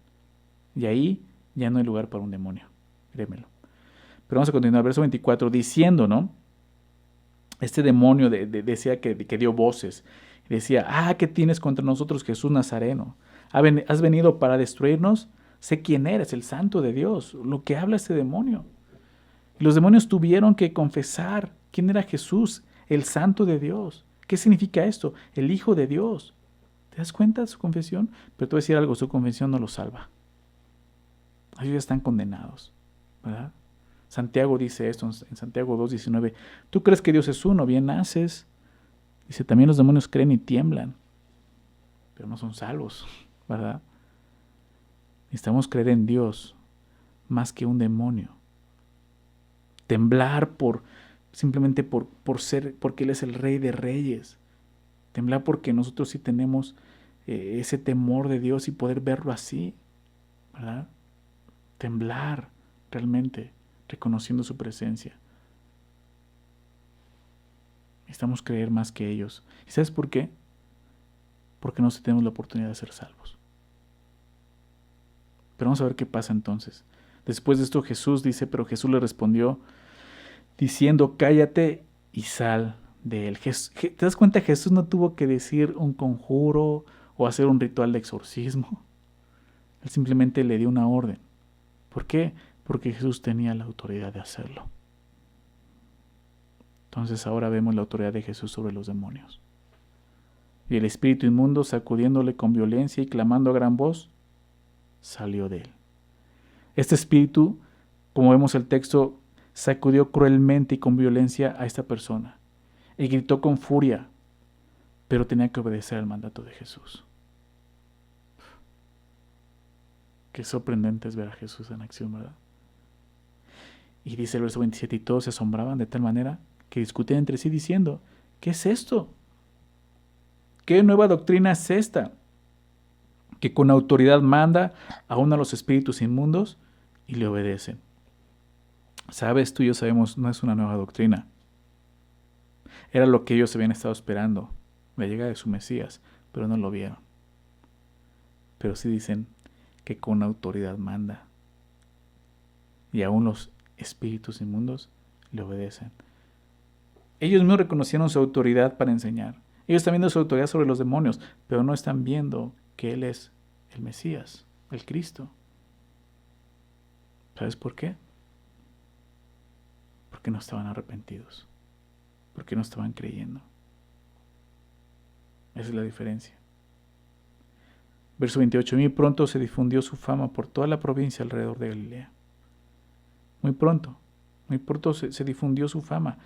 Speaker 1: Y ahí ya no hay lugar para un demonio. Créemelo. Pero vamos a continuar. Verso 24. Diciendo, ¿no? Este demonio decía que dio voces. Decía, ¿qué tienes contra nosotros, Jesús Nazareno? ¿Has venido para destruirnos? Sé quién eres, el santo de Dios. Lo que habla este demonio. Y los demonios tuvieron que confesar quién era Jesús, el santo de Dios. ¿Qué significa esto? El Hijo de Dios. ¿Te das cuenta de su confesión? Pero te voy a decir algo, su confesión no los salva. Ellos ya están condenados, ¿verdad? Santiago dice esto en Santiago 2:19. Tú crees que Dios es uno, bien haces. Dice, también los demonios creen y tiemblan, pero no son salvos, ¿verdad? Necesitamos creer en Dios más que un demonio. Temblar simplemente porque Él es el Rey de Reyes. Temblar porque nosotros sí tenemos ese temor de Dios y poder verlo así, ¿verdad? Temblar realmente, reconociendo su presencia. Necesitamos creer más que ellos. ¿Y sabes por qué? Porque no tenemos la oportunidad de ser salvos. Pero vamos a ver qué pasa entonces. Después de esto Jesús dice, pero Jesús le respondió diciendo, cállate y sal de él. ¿Te das cuenta? Jesús no tuvo que decir un conjuro o hacer un ritual de exorcismo. Él simplemente le dio una orden. ¿Por qué? Porque Jesús tenía la autoridad de hacerlo. Entonces ahora vemos la autoridad de Jesús sobre los demonios. Y el espíritu inmundo, sacudiéndole con violencia y clamando a gran voz, salió de él. Este espíritu, como vemos el texto, sacudió cruelmente y con violencia a esta persona y gritó con furia, pero tenía que obedecer al mandato de Jesús. Qué sorprendente es ver a Jesús en acción, ¿verdad? Y dice el verso 27, y todos se asombraban de tal manera que discutían entre sí diciendo, ¿qué es esto? ¿Qué nueva doctrina es esta? Que con autoridad manda aún a los espíritus inmundos y le obedecen. Sabes, tú y yo sabemos, no es una nueva doctrina. Era lo que ellos habían estado esperando, la llegada de su Mesías, pero no lo vieron. Pero sí dicen que con autoridad manda. Y aún los espíritus inmundos le obedecen. Ellos mismos reconocieron su autoridad para enseñar. Ellos están viendo su autoridad sobre los demonios, pero no están viendo que Él es el Mesías, el Cristo. ¿Sabes por qué? Porque no estaban arrepentidos. Porque no estaban creyendo. Esa es la diferencia. Verso 28. Muy pronto se difundió su fama por toda la provincia alrededor de Galilea. Muy pronto se difundió su fama.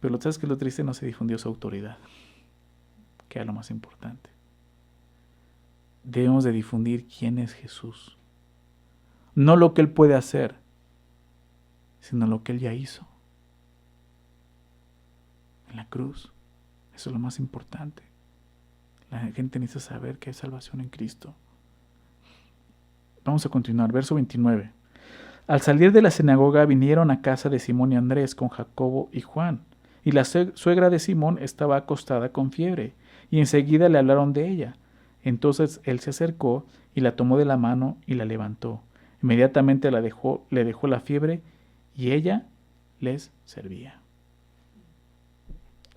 Speaker 1: Pero ¿sabes qué es lo triste? No se difundió su autoridad, que era lo más importante. Debemos de difundir quién es Jesús. No lo que Él puede hacer, sino lo que Él ya hizo. En la cruz. Eso es lo más importante. La gente necesita saber que hay salvación en Cristo. Vamos a continuar. Verso 29. Al salir de la sinagoga vinieron a casa de Simón y Andrés con Jacobo y Juan. Y la suegra de Simón estaba acostada con fiebre, y enseguida le hablaron de ella. Entonces él se acercó y la tomó de la mano y la levantó. Inmediatamente le dejó la fiebre y ella les servía.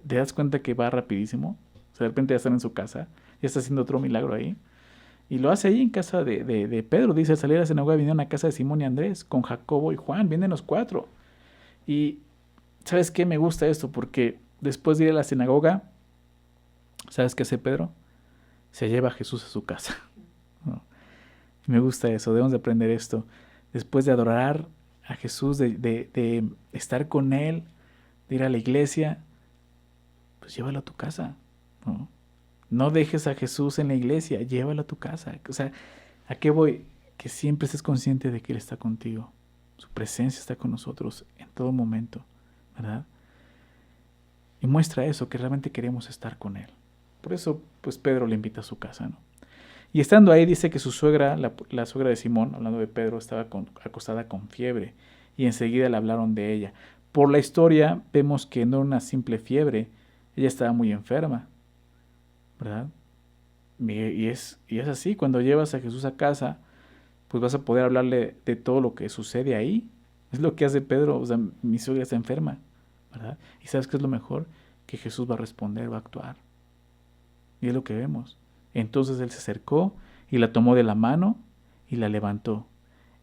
Speaker 1: ¿Te das cuenta que va rapidísimo? O sea, de repente ya están en su casa, ya está haciendo otro milagro ahí. Y lo hace ahí en casa de Pedro. Dice, al salir de la sinagoga vinieron a casa de Simón y Andrés con Jacobo y Juan. Vienen los cuatro. Y ¿sabes qué? Me gusta esto porque después de ir a la sinagoga, ¿sabes qué hace Pedro? Se lleva a Jesús a su casa. ¿No? Me gusta eso, debemos de aprender esto. Después de adorar a Jesús, de estar con Él, de ir a la iglesia, pues llévalo a tu casa. ¿No? No dejes a Jesús en la iglesia, llévalo a tu casa. O sea, ¿a qué voy? Que siempre estés consciente de que Él está contigo. Su presencia está con nosotros en todo momento, ¿verdad? Y muestra eso, que realmente queremos estar con Él. Por eso, pues Pedro le invita a su casa, ¿no? Y estando ahí dice que su suegra, la suegra de Simón, hablando de Pedro, estaba acostada con fiebre. Y enseguida le hablaron de ella. Por la historia vemos que no era una simple fiebre, ella estaba muy enferma, ¿verdad? Y es así, cuando llevas a Jesús a casa, pues vas a poder hablarle de todo lo que sucede ahí. Es lo que hace Pedro, o sea, mi suegra está enferma, ¿verdad? Y ¿sabes qué es lo mejor? Que Jesús va a responder, va a actuar. Y es lo que vemos. Entonces él se acercó y la tomó de la mano y la levantó.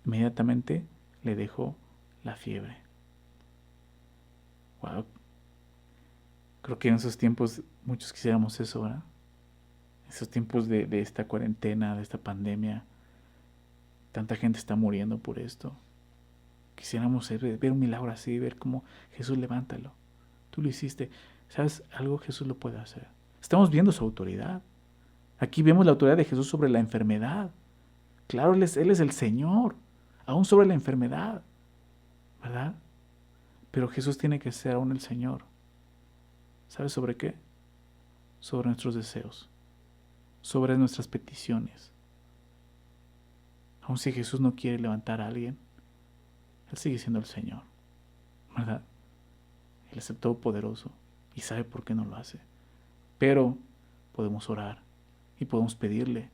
Speaker 1: Inmediatamente le dejó la fiebre. Wow. Creo que en esos tiempos muchos quisiéramos eso, ¿verdad? En esos tiempos de esta cuarentena, de esta pandemia, tanta gente está muriendo por esto. Quisiéramos ver un milagro así, ver cómo Jesús levántalo. Tú lo hiciste. ¿Sabes algo? Jesús lo puede hacer. Estamos viendo su autoridad. Aquí vemos la autoridad de Jesús sobre la enfermedad. Claro, Él es el Señor, aún sobre la enfermedad, ¿verdad? Pero Jesús tiene que ser aún el Señor. ¿Sabes sobre qué? Sobre nuestros deseos, sobre nuestras peticiones. Aun si Jesús no quiere levantar a alguien, Él sigue siendo el Señor, ¿verdad? Él es el Todopoderoso. y sabe por qué no lo hace. Pero podemos orar y podemos pedirle.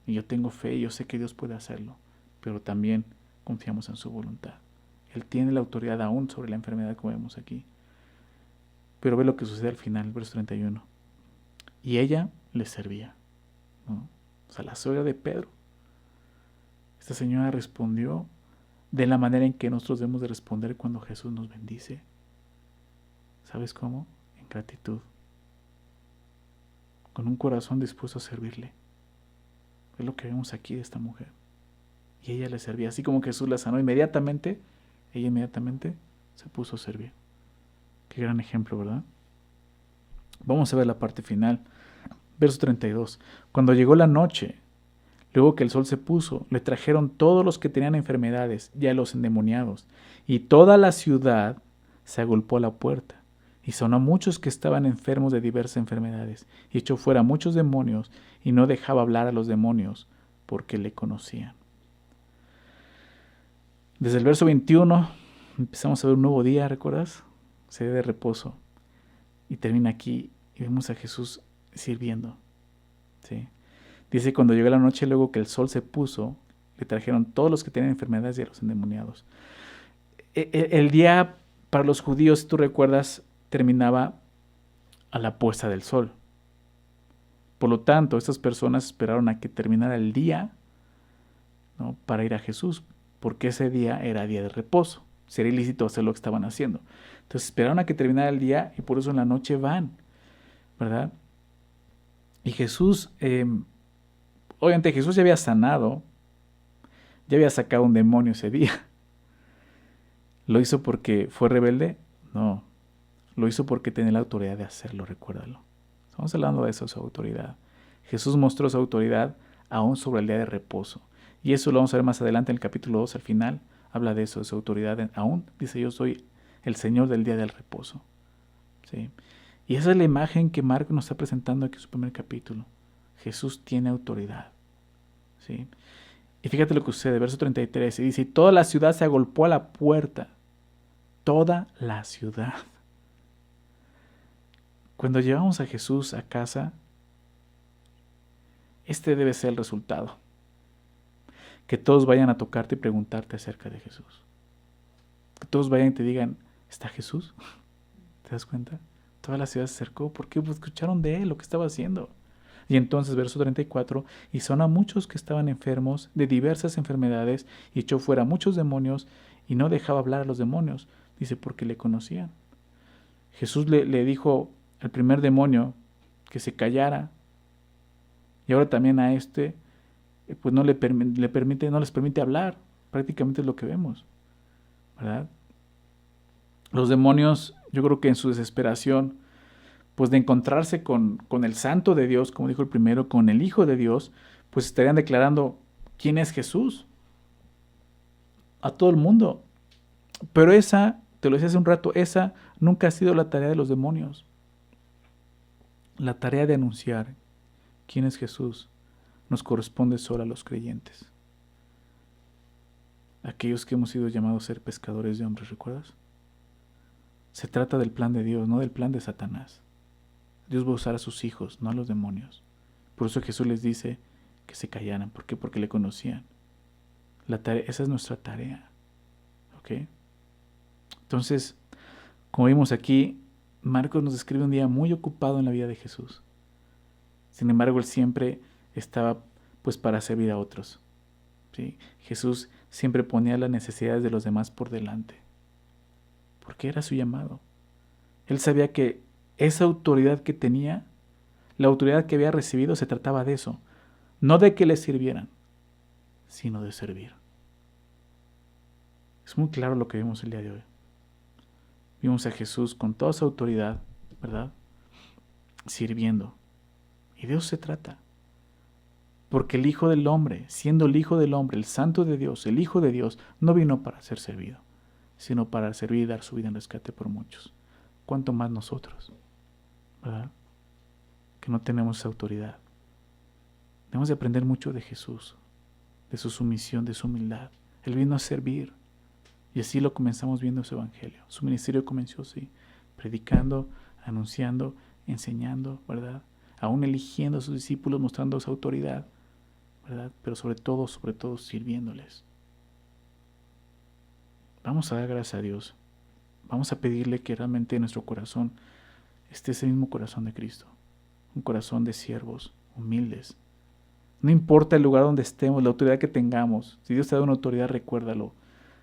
Speaker 1: Y yo tengo fe y yo sé que Dios puede hacerlo, pero también confiamos en su voluntad. Él tiene la autoridad aún sobre la enfermedad, como vemos aquí. Pero ve lo que sucede al final, el verso 31. Y ella le servía, ¿no? O sea, la suegra de Pedro. Esta señora respondió de la manera en que nosotros debemos de responder cuando Jesús nos bendice. ¿Sabes cómo? En gratitud. Con un corazón dispuesto a servirle. Es lo que vemos aquí de esta mujer. Y ella le servía. Así como Jesús la sanó inmediatamente, ella inmediatamente se puso a servir. Qué gran ejemplo, ¿verdad? Vamos a ver la parte final. Verso 32. Cuando llegó la noche, luego que el sol se puso, le trajeron todos los que tenían enfermedades y a los endemoniados. Y toda la ciudad se agolpó a la puerta. Y sonó a muchos que estaban enfermos de diversas enfermedades. Y echó fuera a muchos demonios y no dejaba hablar a los demonios porque le conocían. Desde el verso 21 empezamos a ver un nuevo día, ¿recuerdas? Se día de reposo. Y termina aquí y vemos a Jesús sirviendo. ¿Sí? Dice, cuando llegó la noche, luego que el sol se puso, le trajeron todos los que tenían enfermedades y a los endemoniados. El día para los judíos, si tú recuerdas, terminaba a la puesta del sol. Por lo tanto, estas personas esperaron a que terminara el día, ¿no?, para ir a Jesús, porque ese día era día de reposo. Sería ilícito hacer lo que estaban haciendo. Entonces esperaron a que terminara el día y por eso en la noche van, ¿verdad? Y Jesús, obviamente Jesús ya había sanado, ya había sacado un demonio ese día. ¿Lo hizo porque fue rebelde? No. Lo hizo porque tenía la autoridad de hacerlo, recuérdalo. Estamos hablando de eso, su autoridad. Jesús mostró su autoridad aún sobre el día de reposo. Y eso lo vamos a ver más adelante en el capítulo 2, al final. Habla de eso, de su autoridad. Aún dice, yo soy el Señor del día del reposo. ¿Sí? Y esa es la imagen que Marcos nos está presentando aquí en su primer capítulo. Jesús tiene autoridad. ¿Sí? Y fíjate lo que sucede, verso 33. Y dice, y toda la ciudad se agolpó a la puerta. Toda la ciudad. Cuando llevamos a Jesús a casa, este debe ser el resultado. Que todos vayan a tocarte y preguntarte acerca de Jesús. Que todos vayan y te digan, ¿está Jesús? ¿Te das cuenta? Toda la ciudad se acercó porque escucharon de él lo que estaba haciendo. Y entonces, verso 34, y son a muchos que estaban enfermos de diversas enfermedades y echó fuera muchos demonios y no dejaba hablar a los demonios. Dice, porque le conocían. Jesús le dijo al primer demonio que se callara. Y ahora también a este, pues no les permite hablar. Prácticamente es lo que vemos, ¿verdad? Los demonios, yo creo que en su desesperación, pues de encontrarse con el Santo de Dios, como dijo el primero, con el Hijo de Dios, pues estarían declarando quién es Jesús a todo el mundo. Pero esa, te lo decía hace un rato, esa nunca ha sido la tarea de los demonios. La tarea de anunciar quién es Jesús nos corresponde solo a los creyentes. Aquellos que hemos sido llamados a ser pescadores de hombres, ¿recuerdas? Se trata del plan de Dios, no del plan de Satanás. Dios va a usar a sus hijos, no a los demonios. Por eso Jesús les dice que se callaran. ¿Por qué? Porque le conocían. Esa es nuestra tarea. ¿Ok? Entonces, como vimos aquí, Marcos nos describe un día muy ocupado en la vida de Jesús. Sin embargo, él siempre estaba pues para servir a otros. ¿Sí? Jesús siempre ponía las necesidades de los demás por delante. Porque era su llamado. Él sabía que esa autoridad que tenía, la autoridad que había recibido, se trataba de eso. No de que le sirvieran, sino de servir. Es muy claro lo que vimos el día de hoy. Vimos a Jesús con toda su autoridad, ¿verdad? Sirviendo. Y de eso se trata. Porque el Hijo del Hombre, siendo el Hijo del Hombre, el Santo de Dios, el Hijo de Dios, no vino para ser servido, sino para servir y dar su vida en rescate por muchos. ¿Cuánto más nosotros? ¿Verdad? Que no tenemos esa autoridad. Debemos de aprender mucho de Jesús, de su sumisión, de su humildad. Él vino a servir. Y así lo comenzamos viendo en su evangelio. Su ministerio comenzó así, predicando anunciando, enseñando, ¿verdad? Aún eligiendo a sus discípulos, mostrando su autoridad, ¿verdad? Pero sobre todo, sirviéndoles. Vamos a dar gracias a Dios. Vamos a pedirle que realmente en nuestro corazón esté ese mismo corazón de Cristo. Un corazón de siervos, humildes. No importa el lugar donde estemos, la autoridad que tengamos. Si Dios te da una autoridad, recuérdalo.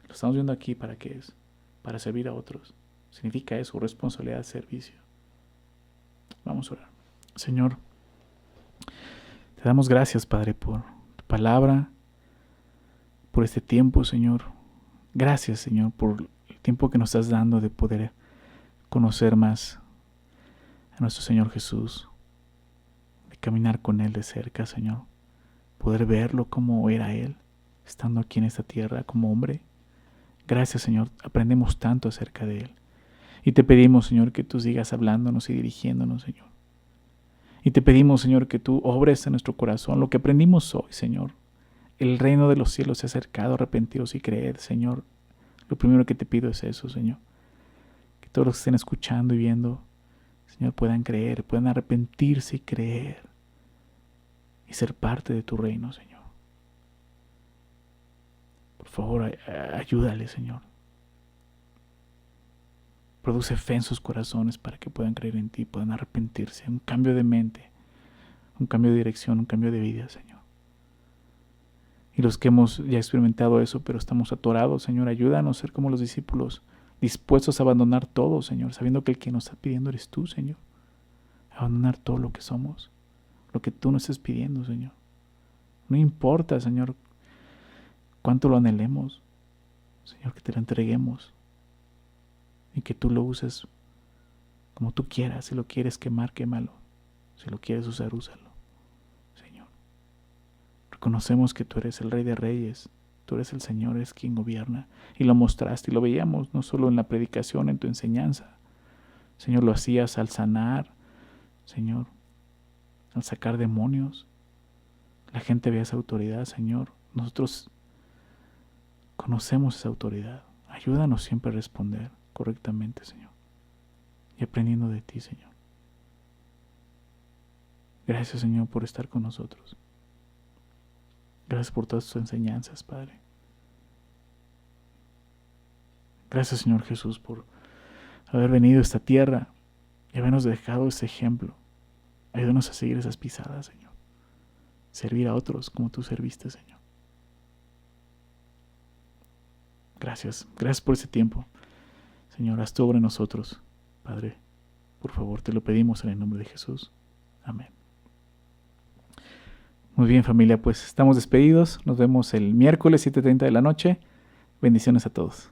Speaker 1: Lo estamos viendo aquí, ¿para qué es? Para servir a otros. Significa eso, responsabilidad, servicio. Vamos a orar. Señor, te damos gracias, Padre, por tu palabra, por este tiempo, Señor. Gracias, Señor, por el tiempo que nos estás dando de poder conocer más a nuestro Señor Jesús, de caminar con Él de cerca, Señor. Poder verlo como era Él, estando aquí en esta tierra como hombre. Gracias, Señor, aprendemos tanto acerca de Él. Y te pedimos, Señor, que tú sigas hablándonos y dirigiéndonos, Señor. Y te pedimos, Señor, que tú obres en nuestro corazón lo que aprendimos hoy, Señor. El reino de los cielos se ha acercado, arrepentidos y creed, Señor. Lo primero que te pido es eso, Señor. Que todos los que estén escuchando y viendo, Señor, puedan creer, puedan arrepentirse y creer. Y ser parte de tu reino, Señor. Por favor, ayúdale, Señor. Produce fe en sus corazones para que puedan creer en ti, puedan arrepentirse. Un cambio de mente, un cambio de dirección, un cambio de vida, Señor. Y los que hemos ya experimentado eso, pero estamos atorados, Señor, ayúdanos a ser como los discípulos, dispuestos a abandonar todo, Señor, sabiendo que el que nos está pidiendo eres tú, Señor. Abandonar todo lo que somos, lo que tú nos estás pidiendo, Señor. No importa, Señor, cuánto lo anhelemos, Señor, que te lo entreguemos y que tú lo uses como tú quieras. Si lo quieres quemar, quémalo. Si lo quieres usar, úsalo, Señor. Reconocemos que tú eres el Rey de Reyes, tú eres el Señor, eres quien gobierna, y lo mostraste y lo veíamos no solo en la predicación, en tu enseñanza. Señor, lo hacías al sanar, Señor, al sacar demonios. La gente veía esa autoridad, Señor. Nosotros conocemos esa autoridad. Ayúdanos siempre a responder correctamente, Señor. Y aprendiendo de ti, Señor. Gracias, Señor, por estar con nosotros. Gracias por todas tus enseñanzas, Padre. Gracias, Señor Jesús, por haber venido a esta tierra y habernos dejado ese ejemplo. Ayúdanos a seguir esas pisadas, Señor. Servir a otros como tú serviste, Señor. Gracias. Gracias por ese tiempo. Señor, haz tu obra en nosotros. Padre, por favor, te lo pedimos en el nombre de Jesús. Amén. Muy bien, familia, pues estamos despedidos. Nos vemos el miércoles 7:30 de la noche. Bendiciones a todos.